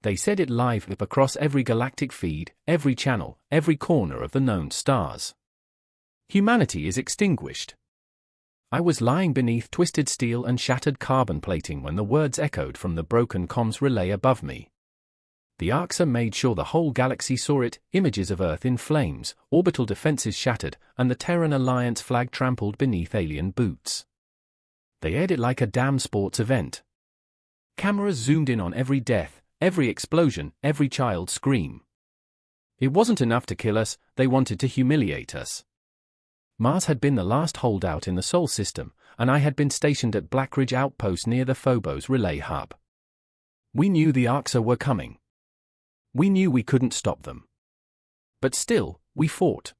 They said it live across every galactic feed, every channel, every corner of the known stars. Humanity is extinguished. I was lying beneath twisted steel and shattered carbon plating when the words echoed from the broken comms relay above me. The Arxur made sure the whole galaxy saw it, images of Earth in flames, orbital defenses shattered, and the Terran Alliance flag trampled beneath alien boots. They aired it like a damn sports event. Cameras zoomed in on every death, every explosion, every child scream. It wasn't enough to kill us, they wanted to humiliate us. Mars had been the last holdout in the Sol system, and I had been stationed at Blackridge Outpost near the Phobos relay hub. We knew the Arxur were coming. We knew we couldn't stop them. But still, we fought.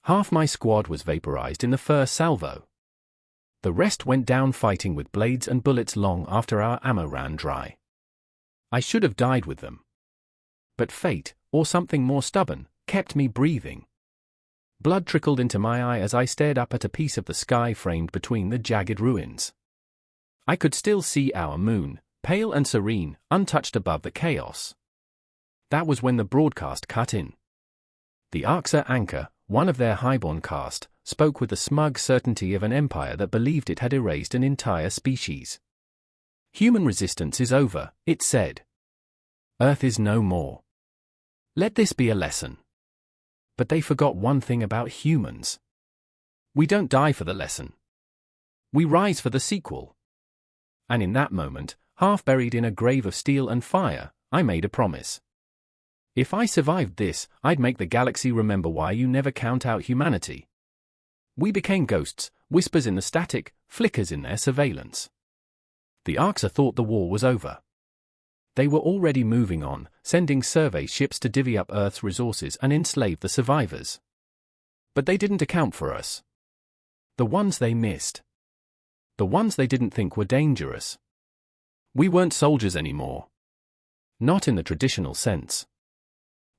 Half my squad was vaporized in the first salvo. The rest went down fighting with blades and bullets long after our ammo ran dry. I should have died with them. But fate, or something more stubborn, kept me breathing. Blood trickled into my eye as I stared up at a piece of the sky framed between the jagged ruins. I could still see our moon, pale and serene, untouched above the chaos. That was when the broadcast cut in. The Arxur anchor, one of their highborn caste, spoke with the smug certainty of an empire that believed it had erased an entire species. Human resistance is over, it said. Earth is no more. Let this be a lesson. But they forgot one thing about humans. We don't die for the lesson. We rise for the sequel. And in that moment, half buried in a grave of steel and fire, I made a promise. If I survived this, I'd make the galaxy remember why you never count out humanity. We became ghosts, whispers in the static, flickers in their surveillance. The Arxur thought the war was over. They were already moving on, sending survey ships to divvy up Earth's resources and enslave the survivors. But they didn't account for us. The ones they missed. The ones they didn't think were dangerous. We weren't soldiers anymore. Not in the traditional sense.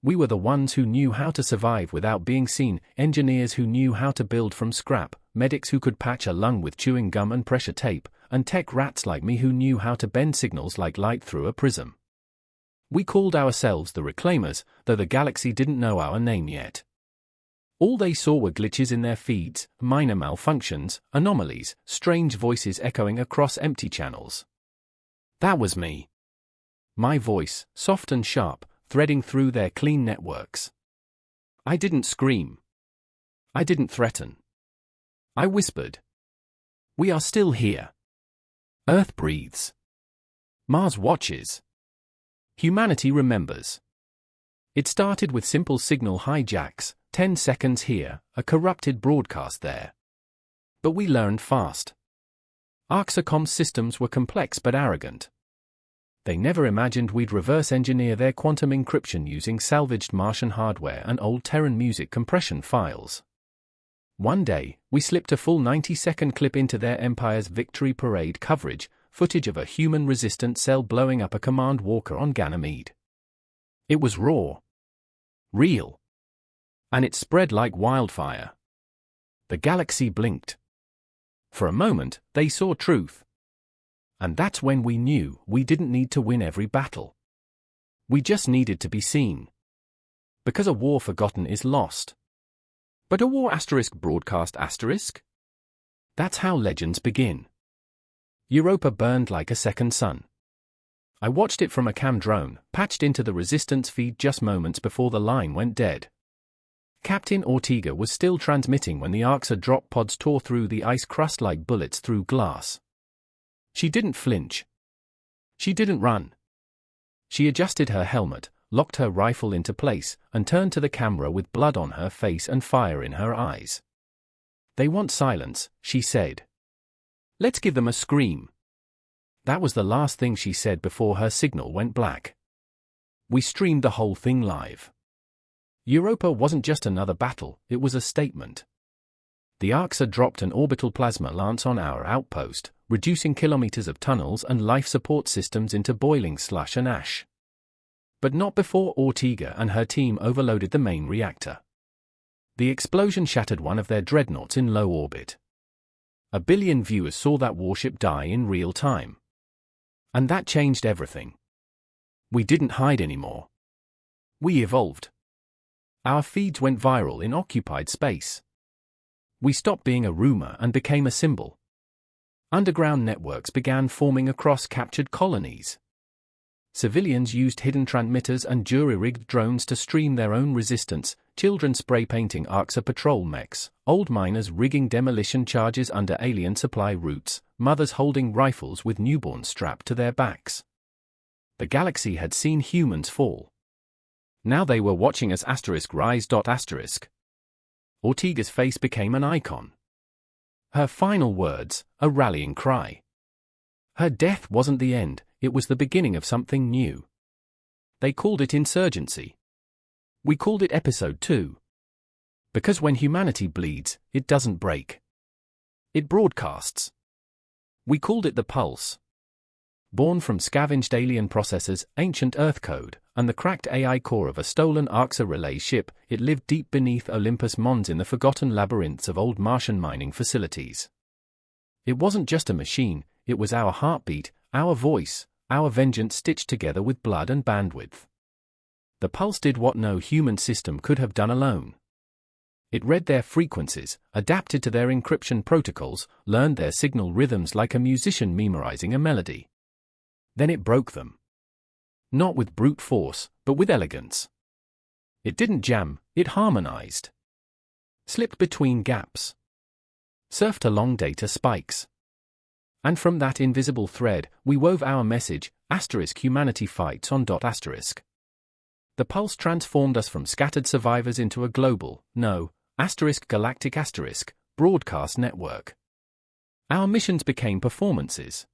We were the ones who knew how to survive without being seen, engineers who knew how to build from scrap, medics who could patch a lung with chewing gum and pressure tape, and tech rats like me who knew how to bend signals like light through a prism. We called ourselves the Reclaimers, though the galaxy didn't know our name yet. All they saw were glitches in their feeds, minor malfunctions, anomalies, strange voices echoing across empty channels. That was me. My voice, soft and sharp, threading through their clean networks. I didn't scream. I didn't threaten. I whispered. We are still here. Earth breathes. Mars watches. Humanity remembers. It started with simple signal hijacks, 10 seconds here, a corrupted broadcast there. But we learned fast. Arxur comms systems were complex but arrogant. They never imagined we'd reverse engineer their quantum encryption using salvaged Martian hardware and old Terran music compression files. One day, we slipped a full 90-second clip into their Empire's victory parade coverage, footage of a human-resistant cell blowing up a command walker on Ganymede. It was raw. Real. And it spread like wildfire. The galaxy blinked. For a moment, they saw truth. And that's when we knew we didn't need to win every battle. We just needed to be seen. Because a war forgotten is lost. But a war broadcast *? That's how legends begin. Europa burned like a second sun. I watched it from a cam drone, patched into the resistance feed just moments before the line went dead. Captain Ortega was still transmitting when the Arxur drop pods tore through the ice crust like bullets through glass. She didn't flinch. She didn't run. She adjusted her helmet, locked her rifle into place, and turned to the camera with blood on her face and fire in her eyes. They want silence, she said. Let's give them a scream. That was the last thing she said before her signal went black. We streamed the whole thing live. Europa wasn't just another battle, it was a statement. The Arxur dropped an orbital plasma lance on our outpost, reducing kilometers of tunnels and life support systems into boiling slush and ash. But not before Ortega and her team overloaded the main reactor. The explosion shattered one of their dreadnoughts in low orbit. 1 billion viewers saw that warship die in real time. And that changed everything. We didn't hide anymore. We evolved. Our feeds went viral in occupied space. We stopped being a rumor and became a symbol. Underground networks began forming across captured colonies. Civilians used hidden transmitters and jury-rigged drones to stream their own resistance, children spray-painting Arxur patrol mechs, old miners rigging demolition charges under alien supply routes, mothers holding rifles with newborns strapped to their backs. The galaxy had seen humans fall. Now they were watching us *rise. Ortega's face became an icon. Her final words, a rallying cry. Her death wasn't the end, it was the beginning of something new. They called it insurgency. We called it Episode 2. Because when humanity bleeds, it doesn't break. It broadcasts. We called it the Pulse. Born from scavenged alien processors, ancient Earth code, and the cracked AI core of a stolen Arxur relay ship, it lived deep beneath Olympus Mons in the forgotten labyrinths of old Martian mining facilities. It wasn't just a machine, it was our heartbeat, our voice, our vengeance stitched together with blood and bandwidth. The Pulse did what no human system could have done alone. It read their frequencies, adapted to their encryption protocols, learned their signal rhythms like a musician memorizing a melody. Then it broke them. Not with brute force, but with elegance. It didn't jam, it harmonized. Slipped between gaps. Surfed along data spikes. And from that invisible thread, we wove our message, *humanity fights on *. The Pulse transformed us from scattered survivors into a global, galactic broadcast network. Our missions became performances.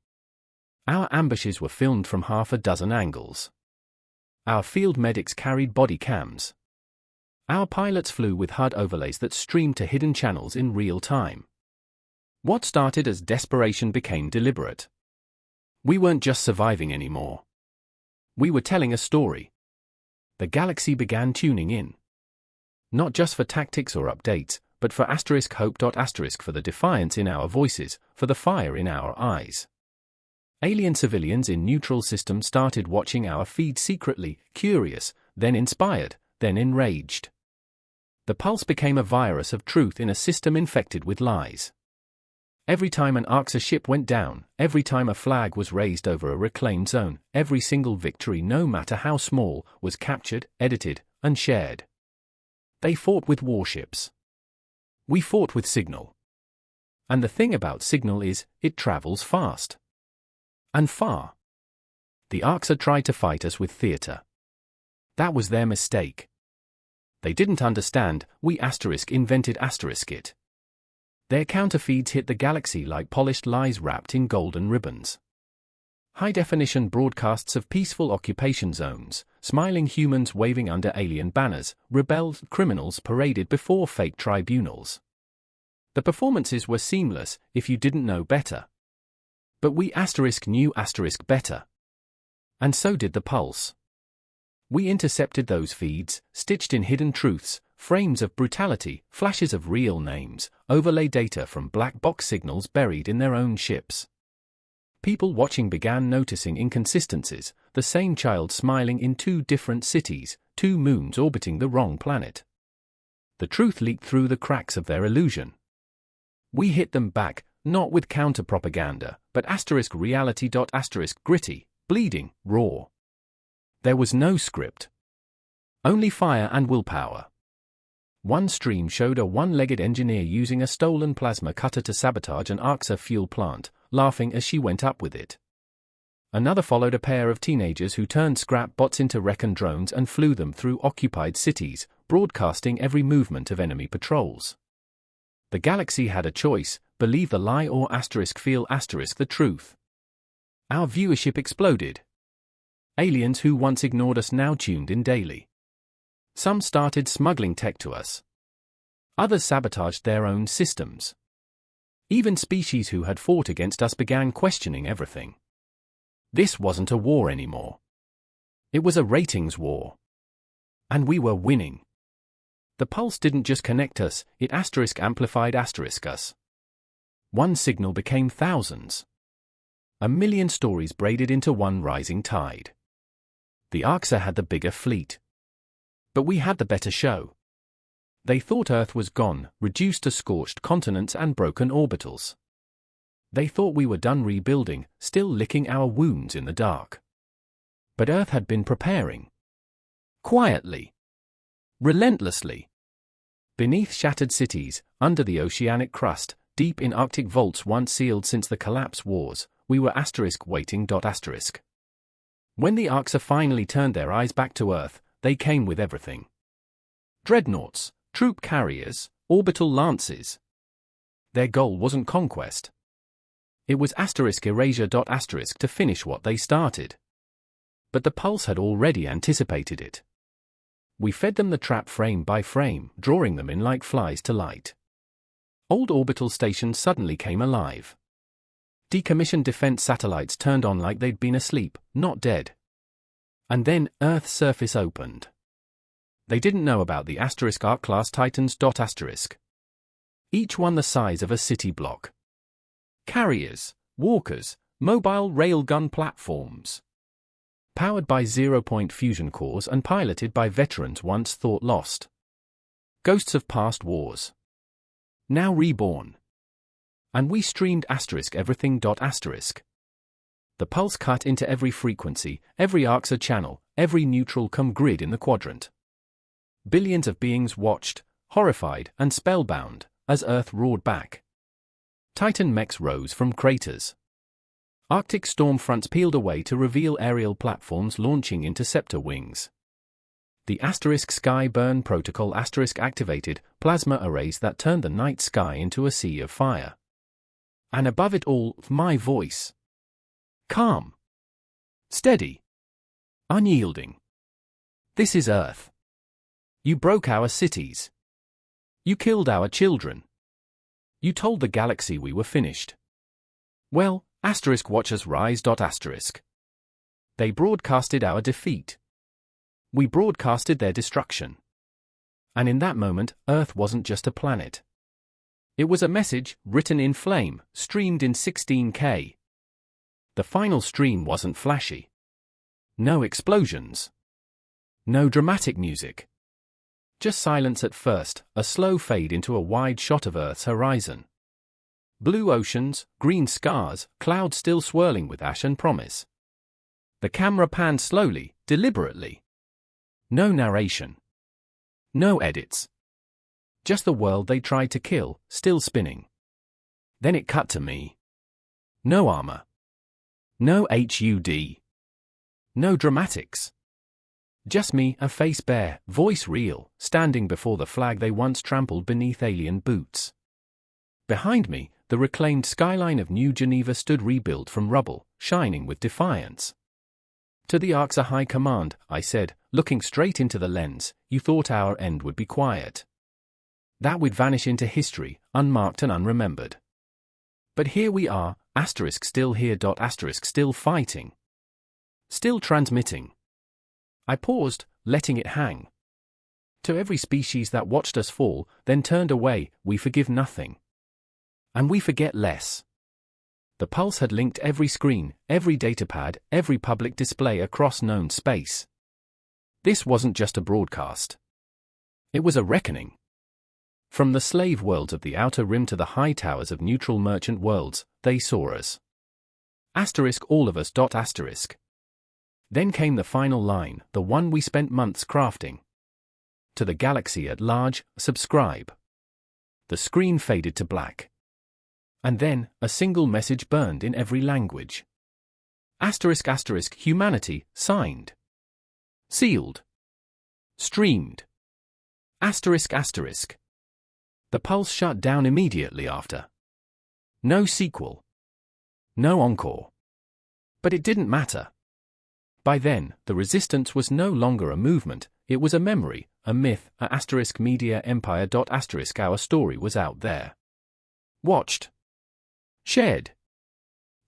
Our ambushes were filmed from half a dozen angles. Our field medics carried body cams. Our pilots flew with HUD overlays that streamed to hidden channels in real time. What started as desperation became deliberate. We weren't just surviving anymore. We were telling a story. The galaxy began tuning in. Not just for tactics or updates, but for *hope. For the defiance in our voices, for the fire in our eyes. Alien civilians in neutral systems started watching our feed secretly, curious, then inspired, then enraged. The Pulse became a virus of truth in a system infected with lies. Every time an Arxur ship went down, every time a flag was raised over a reclaimed zone, every single victory, no matter how small, was captured, edited, and shared. They fought with warships. We fought with signal. And the thing about signal is, it travels fast. And far. The Arxur tried to fight us with theater. That was their mistake. They didn't understand, we invented it. Their counterfeeds hit the galaxy like polished lies wrapped in golden ribbons. High-definition broadcasts of peaceful occupation zones, smiling humans waving under alien banners, rebelled criminals paraded before fake tribunals. The performances were seamless if you didn't know better. But we knew better. And so did the Pulse. We intercepted those feeds, stitched in hidden truths, frames of brutality, flashes of real names, overlay data from black box signals buried in their own ships. People watching began noticing inconsistencies, the same child smiling in two different cities, two moons orbiting the wrong planet. The truth leaked through the cracks of their illusion. We hit them back, not with counter-propaganda, but reality. Gritty, bleeding, raw. There was no script. Only fire and willpower. One stream showed a one-legged engineer using a stolen plasma cutter to sabotage an Arxur fuel plant, laughing as she went up with it. Another followed a pair of teenagers who turned scrap bots into recon drones and flew them through occupied cities, broadcasting every movement of enemy patrols. The galaxy had a choice, believe the lie or feel the truth. Our viewership exploded. Aliens who once ignored us now tuned in daily. Some started smuggling tech to us. Others sabotaged their own systems. Even species who had fought against us began questioning everything. This wasn't a war anymore. It was a ratings war. And we were winning. The Pulse didn't just connect us, it amplified us. One signal became thousands. 1 million stories braided into one rising tide. The Arxur had the bigger fleet. But we had the better show. They thought Earth was gone, reduced to scorched continents and broken orbitals. They thought we were done rebuilding, still licking our wounds in the dark. But Earth had been preparing. Quietly. Relentlessly. Beneath shattered cities, under the oceanic crust, deep in Arctic vaults once sealed since the collapse wars, we were waiting. When the Arxur finally turned their eyes back to Earth, they came with everything. Dreadnoughts, troop carriers, orbital lances. Their goal wasn't conquest. It was erasure. To finish what they started. But the Pulse had already anticipated it. We fed them the trap frame by frame, drawing them in like flies to light. Old orbital stations suddenly came alive. Decommissioned defense satellites turned on like they'd been asleep, not dead. And then Earth's surface opened. They didn't know about the Arc-class Titans. Each one the size of a city block. Carriers, walkers, mobile railgun platforms. Powered by zero-point fusion cores and piloted by veterans once thought lost. Ghosts of past wars. Now reborn. And we streamed everything. The Pulse cut into every frequency, every Arxur channel, every neutral grid in the quadrant. Billions of beings watched, horrified and spellbound, as Earth roared back. Titan mechs rose from craters. Arctic storm fronts peeled away to reveal aerial platforms launching interceptor wings. The Sky Burn Protocol activated plasma arrays that turned the night sky into a sea of fire. And above it all, my voice. Calm. Steady. Unyielding. This is Earth. You broke our cities. You killed our children. You told the galaxy we were finished. Well, watch us rise. They broadcasted our defeat. We broadcasted their destruction. And in that moment, Earth wasn't just a planet. It was a message, written in flame, streamed in 16K. The final stream wasn't flashy. No explosions. No dramatic music. Just silence at first, a slow fade into a wide shot of Earth's horizon. Blue oceans, green scars, clouds still swirling with ash and promise. The camera panned slowly, deliberately. No narration. No edits. Just the world they tried to kill, still spinning. Then it cut to me. No armor. No HUD. No dramatics. Just me, a face bare, voice real, standing before the flag they once trampled beneath alien boots. Behind me, the reclaimed skyline of New Geneva stood rebuilt from rubble, shining with defiance. To the Arxur High Command, I said, looking straight into the lens, you thought our end would be quiet. That we'd vanish into history, unmarked and unremembered. But here we are, still here. Still fighting. Still transmitting. I paused, letting it hang. To every species that watched us fall, then turned away, we forgive nothing. And we forget less. The Pulse had linked every screen, every datapad, every public display across known space. This wasn't just a broadcast. It was a reckoning. From the slave worlds of the outer rim to the high towers of neutral merchant worlds, they saw us. All of us. Then came the final line, the one we spent months crafting. To the galaxy at large, subscribe. The screen faded to black. And then, a single message burned in every language. Humanity, signed. Sealed. Streamed. The Pulse shut down immediately after. No sequel. No encore. But it didn't matter. By then, the resistance was no longer a movement, it was a memory, a myth, media empire. Our story was out there. Watched. Shared.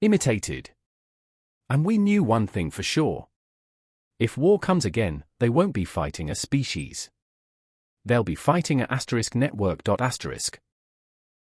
Imitated. And we knew one thing for sure. If war comes again, they won't be fighting a species. They'll be fighting a network.